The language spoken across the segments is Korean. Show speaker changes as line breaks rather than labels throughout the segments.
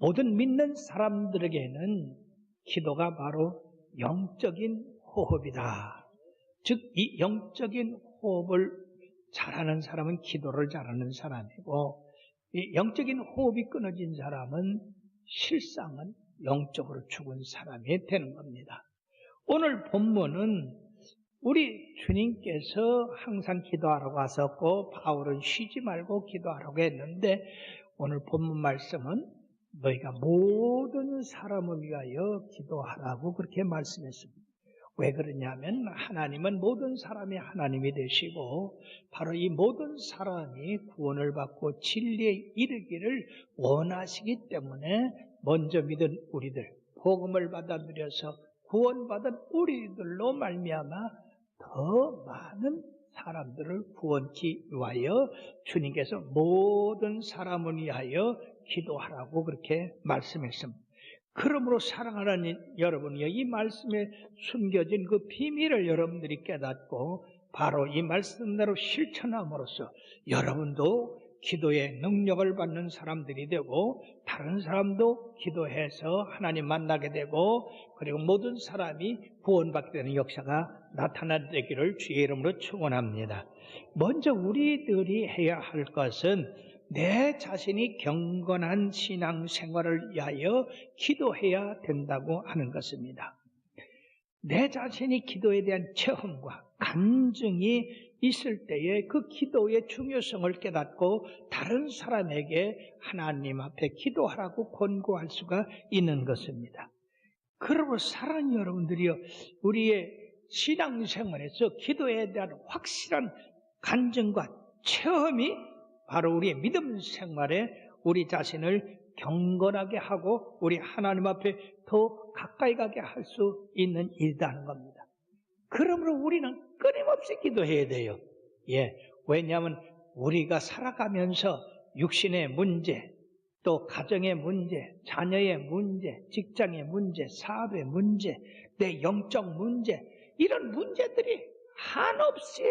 모든 믿는 사람들에게는 기도가 바로 영적인 호흡이다. 즉, 이 영적인 호흡을 잘하는 사람은 기도를 잘하는 사람이고, 이 영적인 호흡이 끊어진 사람은 실상은 영적으로 죽은 사람이 되는 겁니다. 오늘 본문은 우리 주님께서 항상 기도하라고 하셨고, 바울은 쉬지 말고 기도하라고 했는데, 오늘 본문 말씀은 너희가 모든 사람을 위하여 기도하라고 그렇게 말씀했습니다. 왜 그러냐면 하나님은 모든 사람이 하나님이 되시고, 바로 이 모든 사람이 구원을 받고 진리에 이르기를 원하시기 때문에 먼저 믿은 우리들, 복음을 받아들여서 구원받은 우리들로 말미암아 더 많은 사람들을 구원케 위하여 주님께서 모든 사람을 위하여 기도하라고 그렇게 말씀했습니다. 그러므로 사랑하는 여러분이 이 말씀에 숨겨진 그 비밀을 여러분들이 깨닫고 바로 이 말씀대로 실천함으로써 여러분도 기도의 능력을 받는 사람들이 되고, 다른 사람도 기도해서 하나님 만나게 되고, 그리고 모든 사람이 구원받게 되는 역사가 나타나기를 주의 이름으로 축원합니다. 먼저 우리들이 해야 할 것은 내 자신이 경건한 신앙생활을 위하여 기도해야 된다고 하는 것입니다. 내 자신이 기도에 대한 체험과 감정이 있을 때에 그 기도의 중요성을 깨닫고 다른 사람에게 하나님 앞에 기도하라고 권고할 수가 있는 것입니다. 그러므로 사랑하는 여러분들이요, 우리의 신앙생활에서 기도에 대한 확실한 간증과 체험이 바로 우리의 믿음 생활에 우리 자신을 경건하게 하고 우리 하나님 앞에 더 가까이 가게 할 수 있는 일이라는 겁니다. 그러므로 우리는 끊임없이 기도해야 돼요. 왜냐하면 우리가 살아가면서 육신의 문제, 또 가정의 문제, 자녀의 문제, 직장의 문제, 사업의 문제, 내 영적 문제, 이런 문제들이 한없이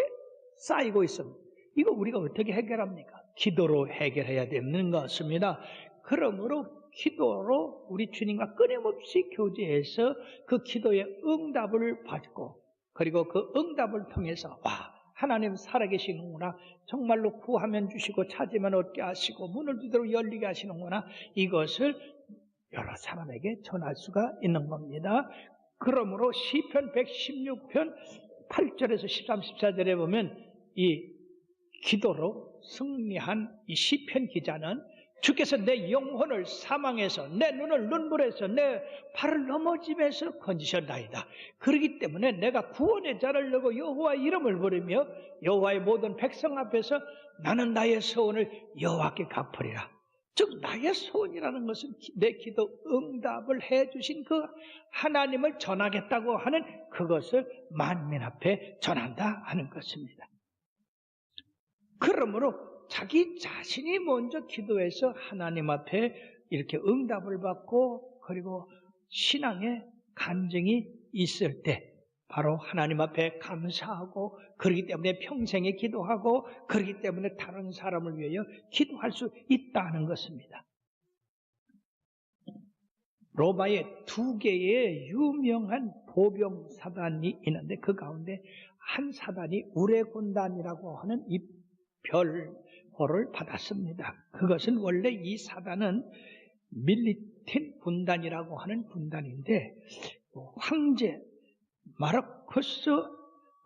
쌓이고 있습니다. 이거 우리가 어떻게 해결합니까? 기도로 해결해야 되는 것입니다. 그러므로 기도로 우리 주님과 끊임없이 교제해서 그 기도의 응답을 받고, 그리고 그 응답을 통해서 하나님 살아계시는구나, 정말로 구하면 주시고 찾으면 얻게 하시고 문을 두드려 열리게 하시는구나, 이것을 여러 사람에게 전할 수가 있는 겁니다. 그러므로 시편 116편 8절에서 13, 14절에 보면 이 기도로 승리한 이 시편 기자는 주께서 내 영혼을 사망에서, 내 눈을 눈물에서, 내 발을 넘어짐에서 건지셨나이다. 그렇기 때문에 내가 구원의 자를 열고 여호와의 이름을 부르며 여호와의 모든 백성 앞에서 나는 나의 소원을 여호와께 갚으리라. 즉 나의 소원이라는 것은 내 기도 응답을 해주신 그 하나님을 전하겠다고 하는 그것을 만민 앞에 전한다 하는 것입니다. 그러므로 자기 자신이 먼저 기도해서 하나님 앞에 이렇게 응답을 받고, 그리고 신앙의 간증이 있을 때 바로 하나님 앞에 감사하고, 그렇기 때문에 평생에 기도하고, 그렇기 때문에 다른 사람을 위하여 기도할 수 있다는 것입니다. 로마에 2개의 유명한 보병 사단이 있는데 그 가운데 한 사단이 우레군단이라고 하는 이 별호를 받았습니다. 그것은 원래 이 사단은 밀리틴 군단이라고 하는 군단인데, 황제 마르쿠스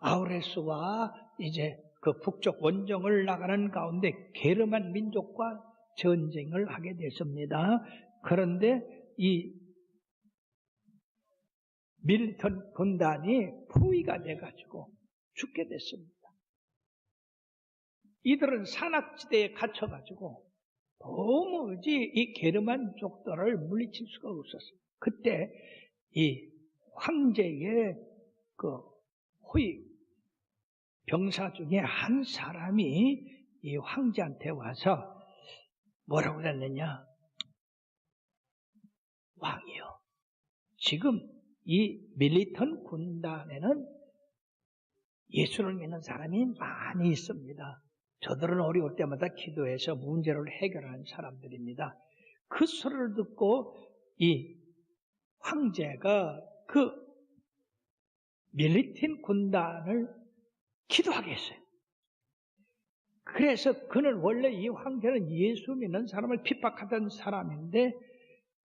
아우레스와 이제 그 북쪽 원정을 나가는 가운데 게르만 민족과 전쟁을 하게 됐습니다. 그런데 이 밀리턴 군단이 포위가 돼가지고 죽게 됐습니다. 이들은 산악지대에 갇혀가지고 도무지 이 게르만족들을 물리칠 수가 없었어요. 그때 이 황제의 그 호위 병사 중에 한 사람이 이 황제한테 와서 뭐라고 그랬느냐? 왕이요, 지금 이 밀리턴 군단에는 예수를 믿는 사람이 많이 있습니다. 저들은 어려울 때마다 기도해서 문제를 해결하는 사람들입니다. 그 소리를 듣고 이 황제가 그 밀리틴 군단을 기도하게 했어요. 그래서 그는 원래 이 황제는 예수 믿는 사람을 핍박하던 사람인데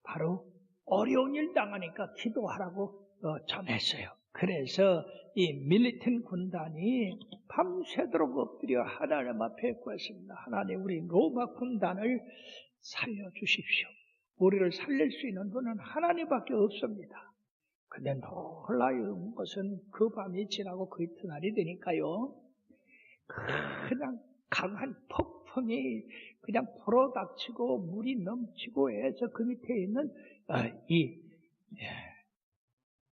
바로 어려운 일 당하니까 기도하라고 전했어요. 그래서 이 밀리틴 군단이 밤새도록 엎드려 하나님 앞에 구했습니다. 하나님, 우리 로마 군단을 살려주십시오. 우리를 살릴 수 있는 분은 하나님밖에 없습니다. 근데 놀라운 것은 그 밤이 지나고 그 이튿날이 되니까요, 그냥 강한 폭풍이 그냥 불어닥치고 물이 넘치고 해서 그 밑에 있는 이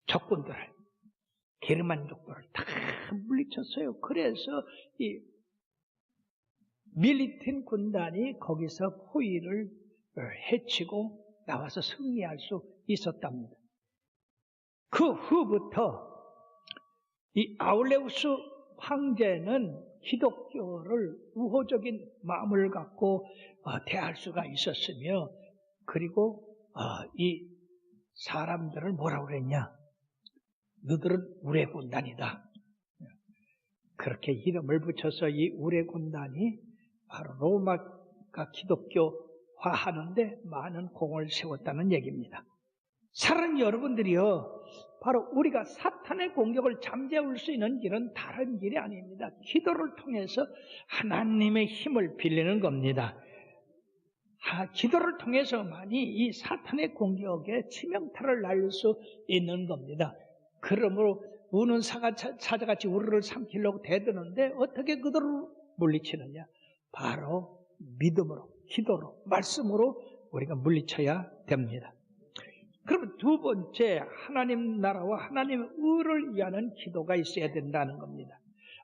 적군들을, 게르만족들을 다 물리쳤어요. 그래서 이 밀리틴 군단이 거기서 포위를 해치고 나와서 승리할 수 있었답니다. 그 후부터 이 아울레우스 황제는 기독교를 우호적인 마음을 갖고 대할 수가 있었으며, 그리고 이 사람들을 뭐라고 그랬냐? 너들은 우레군단이다. 그렇게 이름을 붙여서 이 우레군단이 바로 로마가 기독교화하는데 많은 공을 세웠다는 얘기입니다. 사랑하는 여러분들이요, 바로 우리가 사탄의 공격을 잠재울 수 있는 길은 다른 길이 아닙니다. 기도를 통해서 하나님의 힘을 빌리는 겁니다. 기도를 통해서만이 이 사탄의 공격에 치명타를 날 수 있는 겁니다. 그러므로 우는 사가 찾아같이 우리를 삼키려고 대드는데 어떻게 그들을 물리치느냐? 바로 믿음으로, 기도로, 말씀으로 우리가 물리쳐야 됩니다. 그러면 두 번째, 하나님 나라와 하나님의 의를 위하는 기도가 있어야 된다는 겁니다.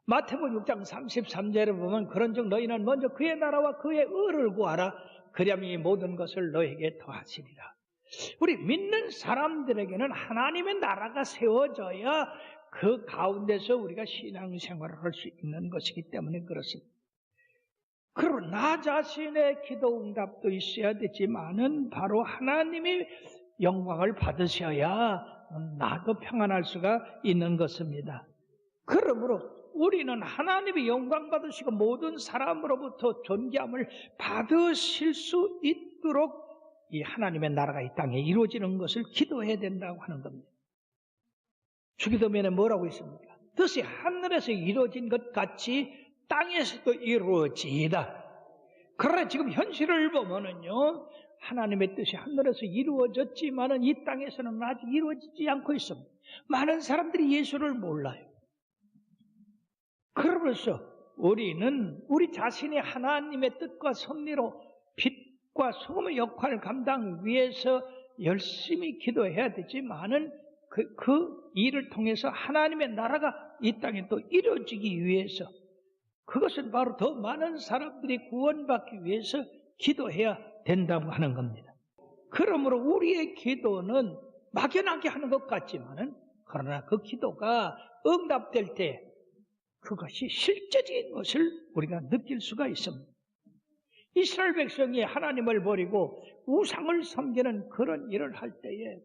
마태복음 6장 33절에 보면 그런즉 너희는 먼저 그의 나라와 그의 의를 구하라. 그리하면 이 모든 것을 너에게 더하시리라. 우리 믿는 사람들에게는 하나님의 나라가 세워져야 그 가운데서 우리가 신앙생활을 할 수 있는 것이기 때문에 그렇습니다. 그리고 나 자신의 기도 응답도 있어야 되지만은 바로 하나님이 영광을 받으셔야 나도 평안할 수가 있는 것입니다. 그러므로 우리는 하나님의 영광 받으시고 모든 사람으로부터 존귀함을 받으실 수 있도록 이 하나님의 나라가 이 땅에 이루어지는 것을 기도해야 된다고 하는 겁니다. 주기도문에 뭐라고 있습니까? 뜻이 하늘에서 이루어진 것 같이 땅에서도 이루어지이다. 그러나 지금 현실을 보면은요, 하나님의 뜻이 하늘에서 이루어졌지만은 이 땅에서는 아직 이루어지지 않고 있습니다. 많은 사람들이 예수를 몰라요. 그러면서 우리는 우리 자신이 하나님의 뜻과 섭리로 빛과 소금의 역할을 감당 위해서 열심히 기도해야 되지만은 그 일을 통해서 하나님의 나라가 이 땅에 또 이루어지기 위해서, 그것은 바로 더 많은 사람들이 구원받기 위해서 기도해야 된다고 하는 겁니다. 그러므로 우리의 기도는 막연하게 하는 것 같지만은, 그러나 그 기도가 응답될 때 그것이 실제적인 것을 우리가 느낄 수가 있습니다. 이스라엘 백성이 하나님을 버리고 우상을 섬기는 그런 일을 할 때에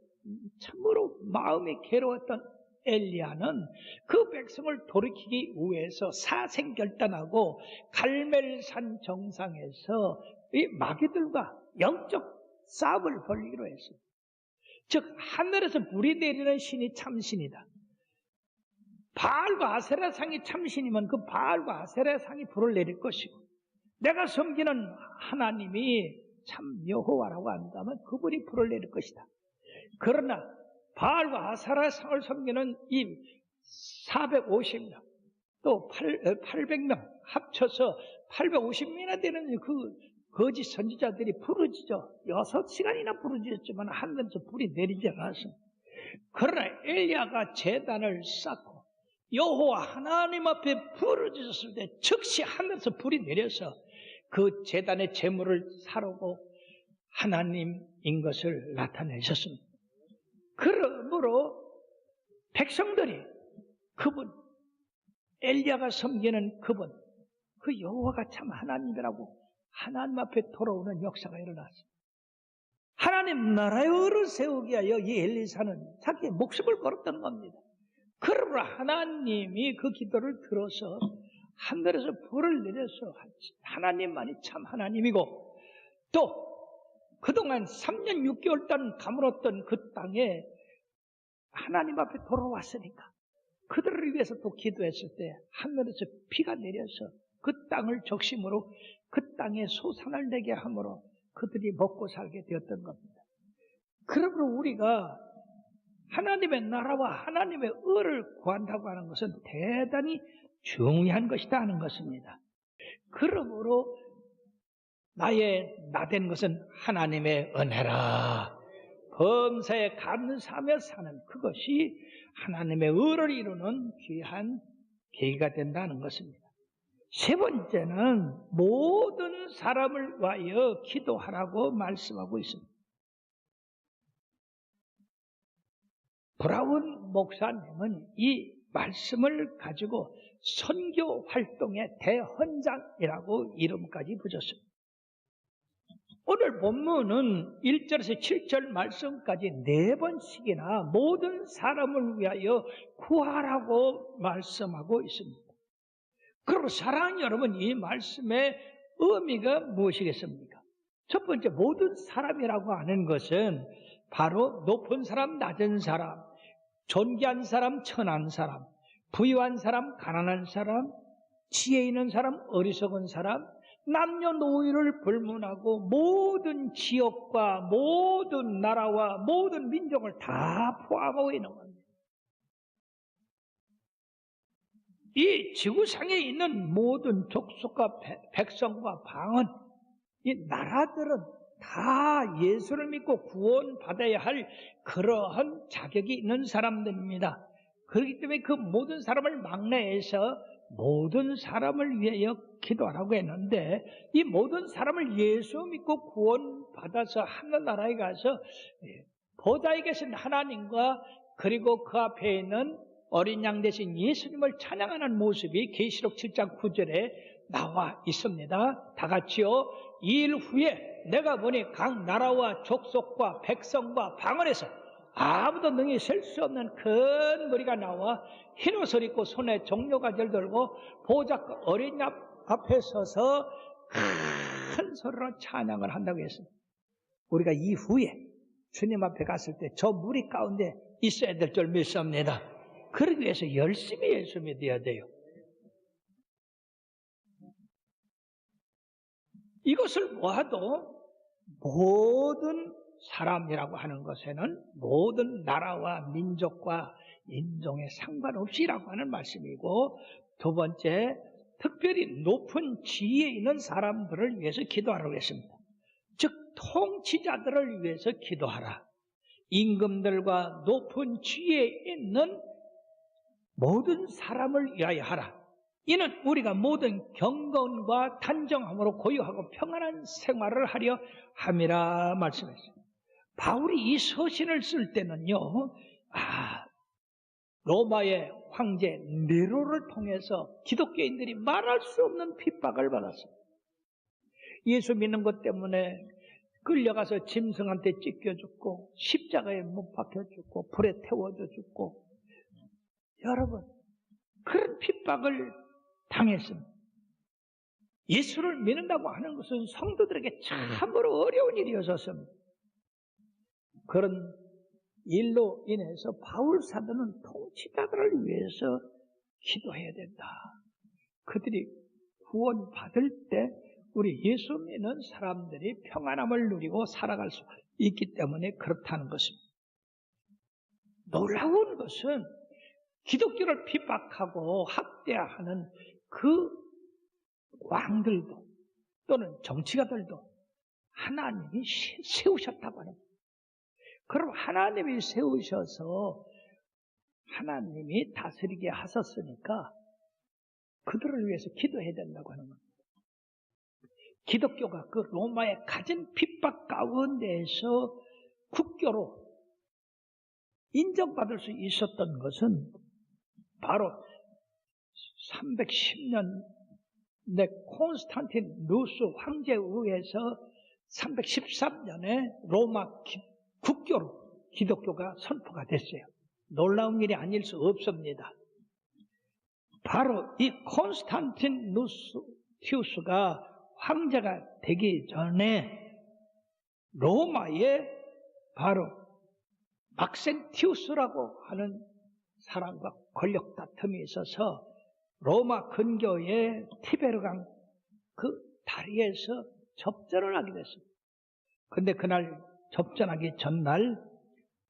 참으로 마음이 괴로웠던 엘리야는 그 백성을 돌이키기 위해서 사생결단하고 갈멜산 정상에서 이 마귀들과 영적 싸움을 벌이기로 했어요. 즉 하늘에서 불이 내리는 신이 참신이다. 바알과 아세라상이 참신이면 그 바알과 아세라상이 불을 내릴 것이고, 내가 섬기는 하나님이 참 여호와라고 한다면 그분이 불을 내릴 것이다. 그러나 바알과 아세라상을 섬기는 이 450명 또 800명 합쳐서 850명이나 되는 그 거짓 선지자들이 부르짖어 6시간이나 부르짖었지만 하늘에서 불이 내리지 않았습니다. 그러나 엘리야가 제단을 쌓고 여호와 하나님 앞에 부르짖었을 때 즉시 하늘에서 불이 내려서 그 제단의 제물을 사르고 하나님인 것을 나타내셨습니다. 그러므로 백성들이 그분, 엘리야가 섬기는 그분, 그 여호와가 참 하나님이라고 하나님 앞에 돌아오는 역사가 일어났습니다. 하나님 나라의 의를 세우기 위하여 이 엘리사는 자기의 목숨을 걸었던 겁니다. 그러므로 하나님이 그 기도를 들어서 하늘에서 불을 내려서 하나님만이 참 하나님이고, 또 그동안 3년 6개월 동안 가물었던 그 땅에 하나님 앞에 돌아왔으니까 그들을 위해서 또 기도했을 때 하늘에서 비가 내려서 그 땅을 적심으로 그 땅에 소산을 내게 함으로 그들이 먹고 살게 되었던 겁니다. 그러므로 우리가 하나님의 나라와 하나님의 의를 구한다고 하는 것은 대단히 중요한 것이다 하는 것입니다. 그러므로 나의 나된 것은 하나님의 은혜라. 범사에 감사하며 사는 그것이 하나님의 의를 이루는 귀한 계기가 된다는 것입니다. 세 번째는 모든 사람을 위하여 기도하라고 말씀하고 있습니다. 브라운 목사님은 이 말씀을 가지고 선교 활동의 대헌장이라고 이름까지 붙였습니다. 오늘 본문은 1절에서 7절 말씀까지 4번씩이나 모든 사람을 위하여 구하라고 말씀하고 있습니다. 그리고 사랑하는 여러분, 이 말씀의 의미가 무엇이겠습니까? 첫 번째, 모든 사람이라고 하는 것은 바로 높은 사람, 낮은 사람, 존귀한 사람, 천한 사람, 부유한 사람, 가난한 사람, 지혜 있는 사람, 어리석은 사람, 남녀노소를 불문하고 모든 지역과 모든 나라와 모든 민족을 다 포함하고 있는 겁니다. 이 지구상에 있는 모든 족속과 백성과 방언, 이 나라들은 다 예수를 믿고 구원받아야 할 그러한 자격이 있는 사람들입니다. 그렇기 때문에 그 모든 사람을 막내해서 모든 사람을 위하여 기도하라고 했는데, 이 모든 사람을 예수 믿고 구원받아서 하늘나라에 가서 보좌에 계신 하나님과 그리고 그 앞에 있는 어린 양 대신 예수님을 찬양하는 모습이 계시록 7장 9절에 나와 있습니다. 다 같이요. 이 일 후에 내가 보니 각 나라와 족속과 백성과 방언에서 아무도 능히 셀 수 없는 큰 무리가 나와 흰 옷을 입고 손에 종려가지를 들고 보좌과 어린 양 앞에 서서 큰 소리로 찬양을 한다고 했습니다. 우리가 이후에 주님 앞에 갔을 때 저 무리 가운데 있어야 될 줄 믿습니다. 그러기 위해서 열심히 예수 믿어야 돼요. 이것을 모아도 모든 사람이라고 하는 것에는 모든 나라와 민족과 인종에 상관없이라고 하는 말씀이고, 두 번째, 특별히 높은 지위에 있는 사람들을 위해서 기도하라고 했습니다. 즉 통치자들을 위해서 기도하라. 임금들과 높은 지위에 있는 모든 사람을 위하여 하라. 이는 우리가 모든 경건과 단정함으로 고요하고 평안한 생활을 하려 함이라 말씀했습니다. 바울이 이 서신을 쓸 때는요, 로마의 황제 네로를 통해서 기독교인들이 말할 수 없는 핍박을 받았습니다. 예수 믿는 것 때문에 끌려가서 짐승한테 찢겨 죽고 십자가에 못 박혀 죽고 불에 태워져 죽고, 여러분 그런 핍박을 당했습니다. 예수를 믿는다고 하는 것은 성도들에게 참으로 어려운 일이었습니다. 그런 일로 인해서 바울 사도는 통치자들을 위해서 기도해야 된다. 그들이 구원받을 때 우리 예수 믿는 사람들이 평안함을 누리고 살아갈 수 있기 때문에 그렇다는 것입니다. 놀라운 것은 기독교를 핍박하고 학대하는 그 왕들도 또는 정치가들도 하나님이 세우셨다고 하는 거예요. 그럼 하나님이 세우셔서 하나님이 다스리게 하셨으니까 그들을 위해서 기도해야 된다고 하는 겁니다. 기독교가 그 로마의 가진 핍박 가운데에서 국교로 인정받을 수 있었던 것은 바로 310년 내 콘스탄틴 누스 황제에 의해서 313년에 로마 국교로 기독교가 선포가 됐어요. 놀라운 일이 아닐 수 없습니다. 바로 이 콘스탄티누스가 황제가 되기 전에 로마에 바로 막센티우스라고 하는 사람과 권력 다툼이 있어서 로마 근교의 티베르강 그 다리에서 접전을 하게 됐습니다. 근데 그날 접전하기 전날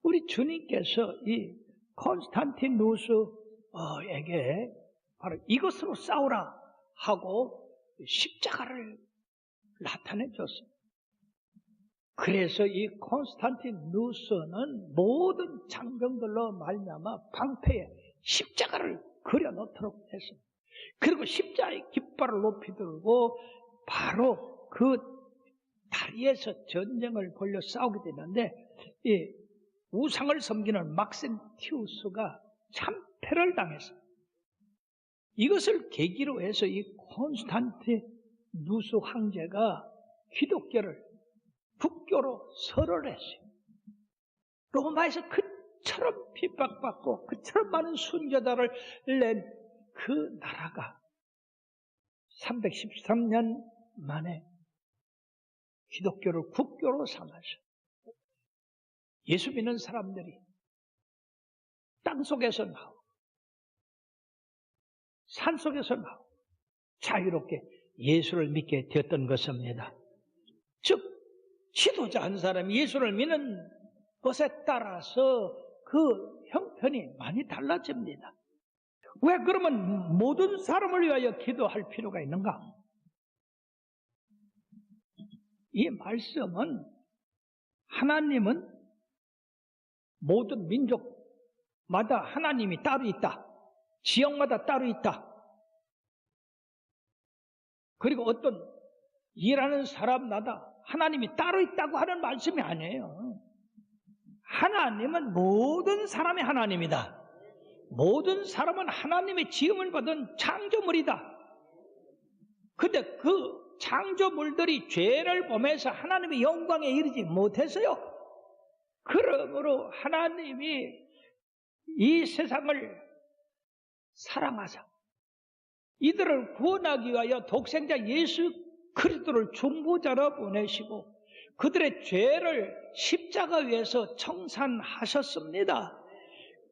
우리 주님께서 이 콘스탄티누스에게 바로 이것으로 싸우라 하고 십자가를 나타내 줬습니다. 그래서 이 콘스탄티누스는 모든 장병들로 말미암아 방패에 십자가를 그려놓도록 했습니다. 그리고 십자가의 깃발을 높이 들고 바로 그 다리에서 전쟁을 벌여 싸우게 되는데 이 우상을 섬기는 막센티우스가 참패를 당했습니다. 이것을 계기로 해서 이 콘스탄티누스 황제가 기독교를 국교로 설을 했어요. 로마에서 그처럼 핍박받고 그처럼 많은 순교자를 낸 그 나라가 313년 만에 기독교를 국교로 삼았어요. 예수 믿는 사람들이 땅속에서 나오고 산속에서 나오고 자유롭게 예수를 믿게 되었던 것입니다. 즉 지도자 한 사람이 예수를 믿는 것에 따라서 그 형편이 많이 달라집니다. 왜 그러면 모든 사람을 위하여 기도할 필요가 있는가? 이 말씀은 하나님은 모든 민족마다 하나님이 따로 있다. 지역마다 따로 있다. 그리고 어떤 일하는 사람마다 하나님이 따로 있다고 하는 말씀이 아니에요. 하나님은 모든 사람의 하나님이다. 모든 사람은 하나님의 지음을 받은 창조물이다. 근데 그 창조물들이 죄를 범해서 하나님의 영광에 이르지 못했어요. 그러므로 하나님이 이 세상을 사랑하사 이들을 구원하기 위하여 독생자 예수 그리스도를 중보자로 보내시고 그들의 죄를 십자가 위에서 청산하셨습니다.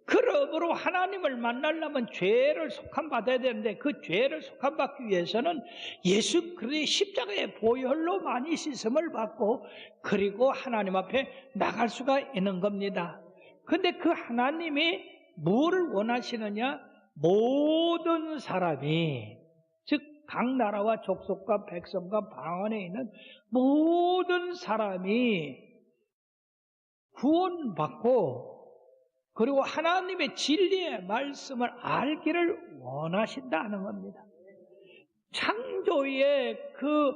그러므로 하나님을 만나려면 죄를 속함받아야 되는데 그 죄를 속함받기 위해서는 예수 그리스도의 십자가의 보혈로 많이 씻음을 받고 그리고 하나님 앞에 나갈 수가 있는 겁니다. 근데 그 하나님이 무엇을 원하시느냐? 모든 사람이 즉 각 나라와 족속과 백성과 방언에 있는 모든 사람이 구원받고 그리고 하나님의 진리의 말씀을 알기를 원하신다는 겁니다. 창조의 그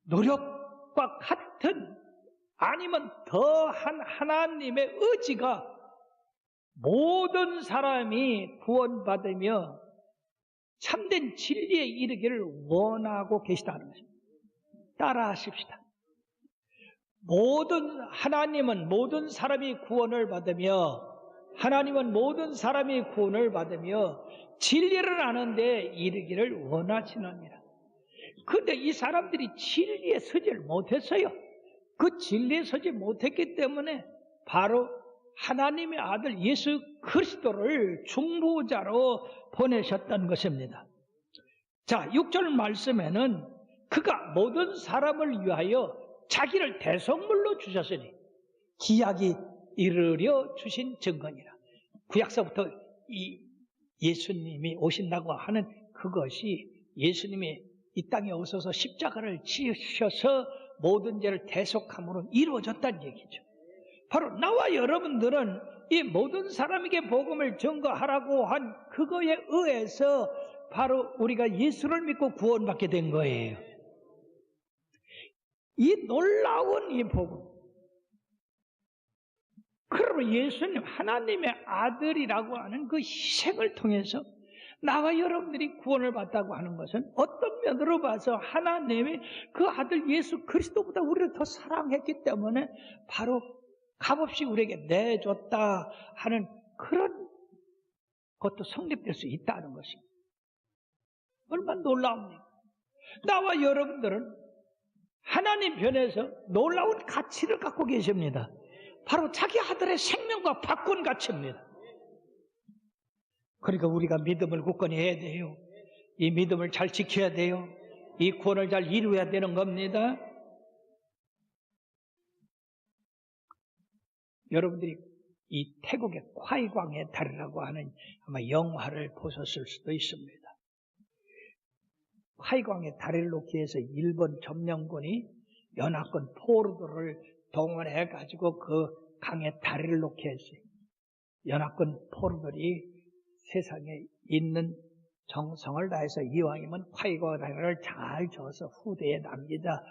노력과 같은 아니면 더한 하나님의 의지가 모든 사람이 구원받으며 참된 진리에 이르기를 원하고 계시다는 것입니다. 따라하십시다. 하나님은 모든 사람이 구원을 받으며 하나님은 모든 사람이 구원을 받으며 진리를 아는데 이르기를 원하시느니라. 그런데 이 사람들이 진리에 서지를 못했어요. 그 진리에 서지 못했기 때문에 바로 하나님의 아들 예수 그리스도를 중보자로 보내셨던 것입니다. 자, 6절 말씀에는 그가 모든 사람을 위하여 자기를 대속물로 주셨으니 기약이 이르려 주신 증거니라. 구약서부터 이 예수님이 오신다고 하는 그것이 예수님이 이 땅에 오셔서 십자가를 지으셔서 모든 죄를 대속함으로 이루어졌다는 얘기죠. 바로 나와 여러분들은 이 모든 사람에게 복음을 전거하라고 한 그거에 의해서 바로 우리가 예수를 믿고 구원받게 된 거예요. 이 놀라운 이 복음. 그러므로 예수님 하나님의 아들이라고 하는 그 희생을 통해서 나와 여러분들이 구원을 받다고 하는 것은 어떤 면으로 봐서 하나님이 그 아들 예수 그리스도보다 우리를 더 사랑했기 때문에 바로 값없이 우리에게 내줬다 하는 그런 것도 성립될 수 있다는 것입니다. 얼마나 놀라웁니까? 나와 여러분들은 하나님 편에서 놀라운 가치를 갖고 계십니다. 바로 자기 아들의 생명과 바꾼 가치입니다. 그러니까 우리가 믿음을 굳건히 해야 돼요. 이 믿음을 잘 지켜야 돼요. 이 구원을 잘 이루어야 되는 겁니다. 여러분들이 이 태국의 콰이광의 달이라고 하는 아마 영화를 보셨을 수도 있습니다. 콰이광의 다리를 놓기 위해서 일본 점령군이 연합군 포로들을 동원해가지고 그 강에 다리를 놓게 했어요. 연합군 포로들이 세상에 있는 정성을 다해서 이왕이면 콰이광 다리를 잘 져서 후대에 남기자.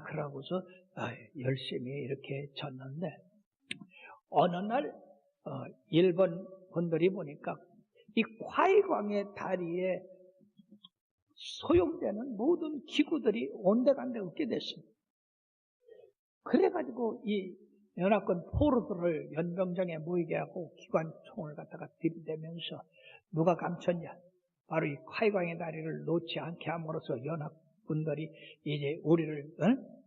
그러고서 열심히 이렇게 졌는데 어느 날 일본 군들이 보니까 이 콰이광의 다리에 소용되는 모든 기구들이 온데간데 없게 됐습니다. 그래가지고 이 연합군 포로들을 연병장에 모이게 하고 기관총을 갖다가 들이대면서 누가 감췄냐? 바로 이 콰이광의 다리를 놓지 않게 함으로써 연합군들이 이제 우리를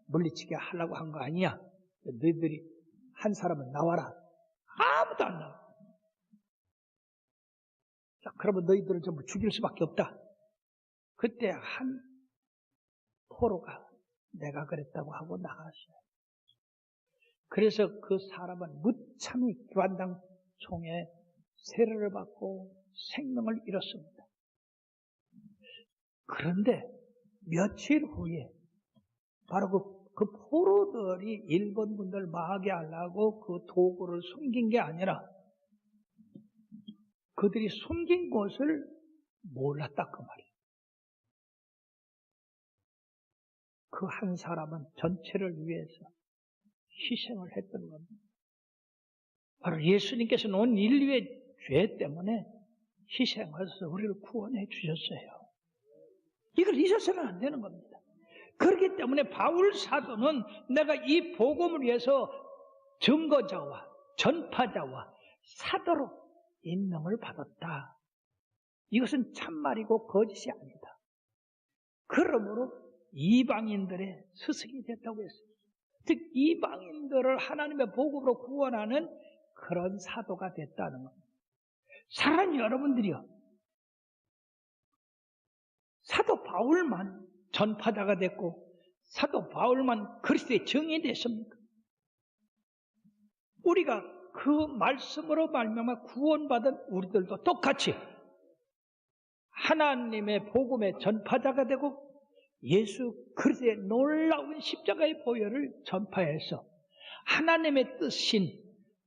물리치게 하려고 한 거 아니야? 너희들이 한 사람은 나와라. 아무도 안 나와. 자, 그러면 너희들을 전부 죽일 수밖에 없다. 그때 한 포로가 내가 그랬다고 하고 나갔어요. 그래서 그 사람은 무참히 기관당 총에 세례를 받고 생명을 잃었습니다. 그런데 며칠 후에 바로 그 포로들이 일본군들 망하게 하려고 그 도구를 숨긴 게 아니라 그들이 숨긴 것을 몰랐다 그 말이에요. 그 한 사람은 전체를 위해서 희생을 했던 겁니다. 바로 예수님께서는 온 인류의 죄 때문에 희생하셔서 우리를 구원해 주셨어요. 이걸 잊어서는 안 되는 겁니다. 그렇기 때문에 바울 사도는 내가 이 복음을 위해서 증거자와 전파자와 사도로 임명을 받았다. 이것은 참말이고 거짓이 아니다. 그러므로 이방인들의 스승이 됐다고 했어요. 즉 이방인들을 하나님의 복음으로 구원하는 그런 사도가 됐다는 겁니다. 사랑하는 여러분들이요, 사도 바울만 전파자가 됐고 사도 바울만 그리스도의 증인이 됐습니까? 우리가 그 말씀으로 말미암아 구원받은 우리들도 똑같이 하나님의 복음의 전파자가 되고 예수 그리스도의 놀라운 십자가의 보혈을 전파해서 하나님의 뜻인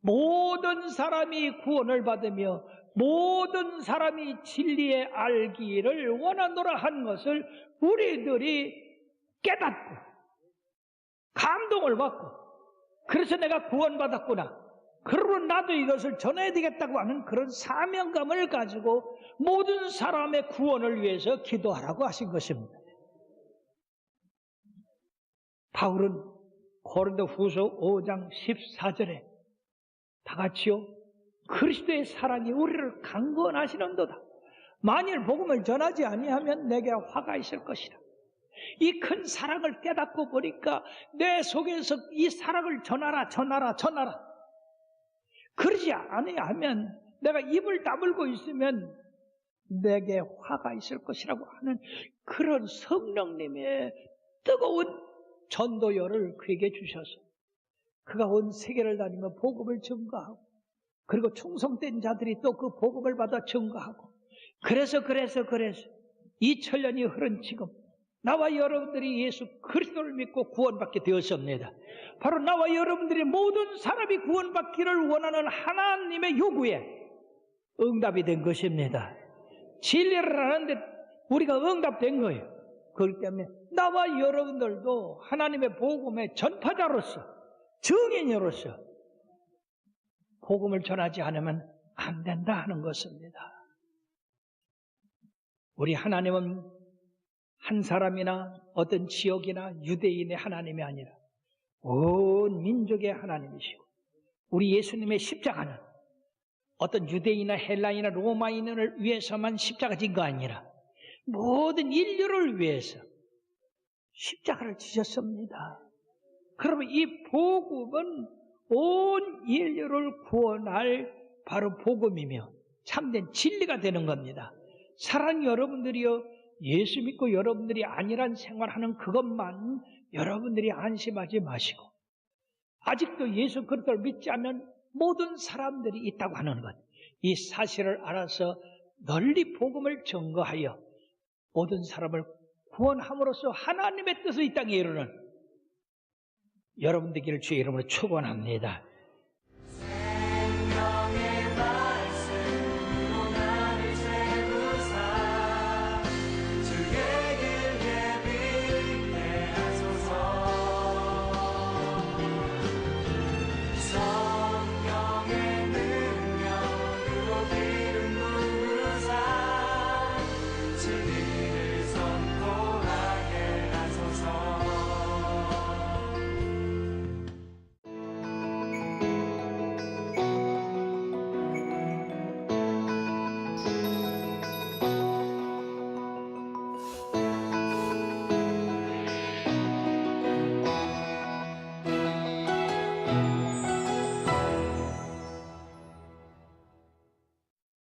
모든 사람이 구원을 받으며 모든 사람이 진리에 알기를 원하노라 한 것을 우리들이 깨닫고 감동을 받고 그래서 내가 구원받았구나. 그러므로 나도 이것을 전해야 되겠다고 하는 그런 사명감을 가지고 모든 사람의 구원을 위해서 기도하라고 하신 것입니다. 바울은 고린도후서 5장 14절에 다 같이요, 그리스도의 사랑이 우리를 강건하시는도다. 만일 복음을 전하지 아니하면 내게 화가 있을 것이라. 이 큰 사랑을 깨닫고 보니까 내 속에서 이 사랑을 전하라. 그러지 아니하면 내가 입을 다물고 있으면 내게 화가 있을 것이라고 하는 그런 성령님의 뜨거운 전도열을 그에게 주셔서 그가 온 세계를 다니며 복음을 증거하고 그리고 충성된 자들이 또 그 복음을 받아 증거하고 그래서 2000년이 흐른 지금 나와 여러분들이 예수 그리스도를 믿고 구원받게 되었습니다. 바로 나와 여러분들이 모든 사람이 구원받기를 원하는 하나님의 요구에 응답이 된 것입니다. 진리를 하는데 우리가 응답된 거예요. 그렇기 때문에 나와 여러분들도 하나님의 복음의 전파자로서 증인으로서 복음을 전하지 않으면 안 된다 하는 것입니다. 우리 하나님은 한 사람이나 어떤 지역이나 유대인의 하나님이 아니라 온 민족의 하나님이시고, 우리 예수님의 십자가는 어떤 유대인이나 헬라인이나 로마인을 위해서만 십자가 진 거 아니라 모든 인류를 위해서 십자가를 지셨습니다. 그러면 이 복음은 온 인류를 구원할 바로 복음이며 참된 진리가 되는 겁니다. 사랑하는 여러분들이요, 예수 믿고 여러분들이 안일한 생활하는 그것만 여러분들이 안심하지 마시고, 아직도 예수 그리스도를 믿지 않는 모든 사람들이 있다고 하는 것, 이 사실을 알아서 널리 복음을 증거하여 모든 사람을 구원함으로써 하나님의 뜻을 이 땅에 이루는 여러분 되기를 주의 이름으로 축원합니다. 생명의 말씀으로 나를 세우사 주의 길 예비케 하소서. 성령의 능력으로 기름 부으사 진리를 선포하게 하소서.